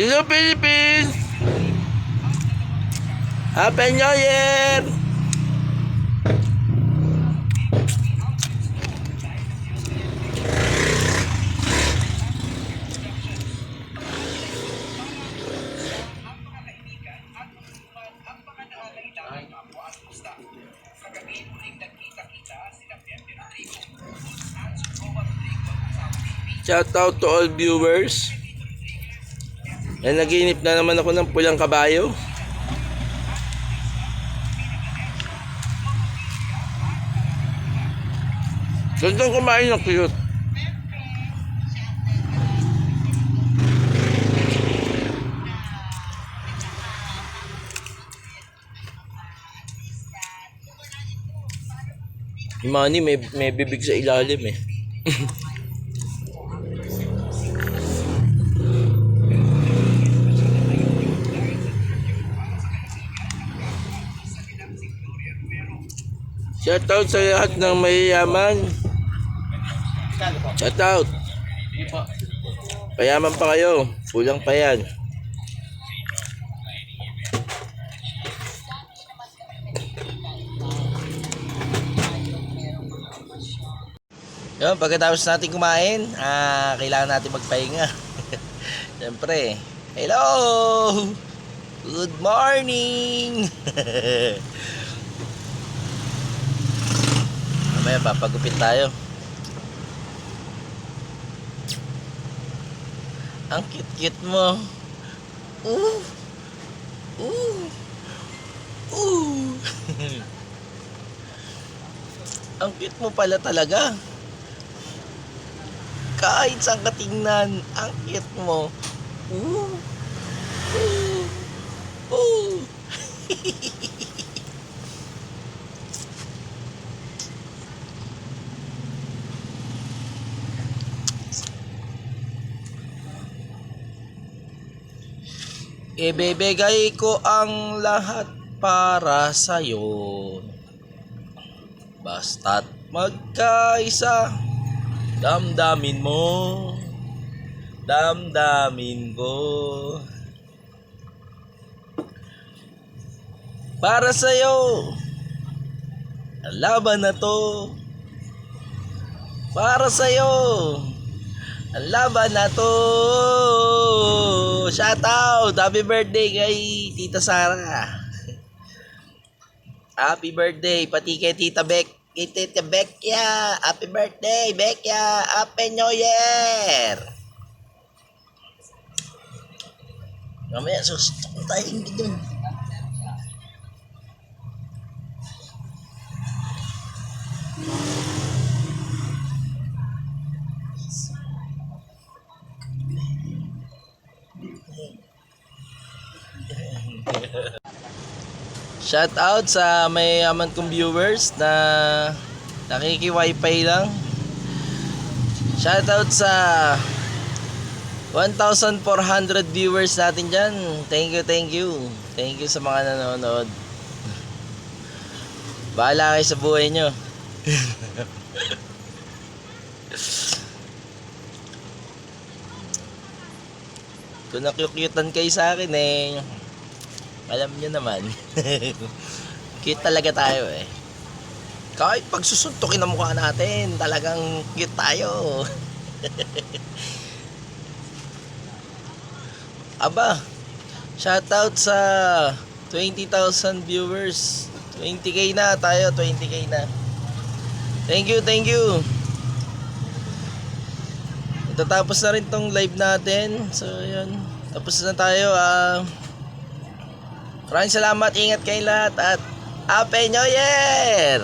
Hello Philippines! Happy New Year! Shout out to all viewers. Naginip na naman ako ng pulang kabayo. Gandang kumain ng cute. Yung Manny may bibig sa ilalim eh. Shoutout sa lahat ng mayayaman. Shoutout. Payaman pa kayo. Kulang pa yan. Yun, pagkatapos natin kumain, kailangan natin magpahinga. Siyempre, hello! Good morning! Mamaya papagupit tayo. Ang cute-cute mo. Ang cute mo pala talaga. Kahit saan ka tingnan, ang cute mo. Ibibigay ko ang lahat para sa'yo. Basta't magkaisa, damdamin mo, damdamin ko. Para sa'yo, ang laban na to. Para sa'yo, ang laban na to. Shout out! Happy birthday kay Tita Sara. Happy birthday pati kay Tita Beck. Kay Tita Beckya. Happy birthday, Beckya. Happy New Year. Mamaya sustok tayo hindi dun. Shout out sa mayayaman kong viewers na nakiki-wifi lang. Shout out sa 1,400 viewers natin dyan. Thank you, thank you. Thank you sa mga nanonood. Bahala kayo sa buhay nyo. Kung nakyukyutan kayo sa akin eh, alam nyo naman. Cute talaga tayo eh. Kahit pagsusuntukin ang mukha natin, talagang cute tayo. Aba, shoutout sa 20,000 viewers. 20k na tayo, 20k na. Thank you, thank you. Tatapos na rin tong live natin. So yun, tapos na tayo. Maraming salamat, ingat kayo lahat at Happy New Year!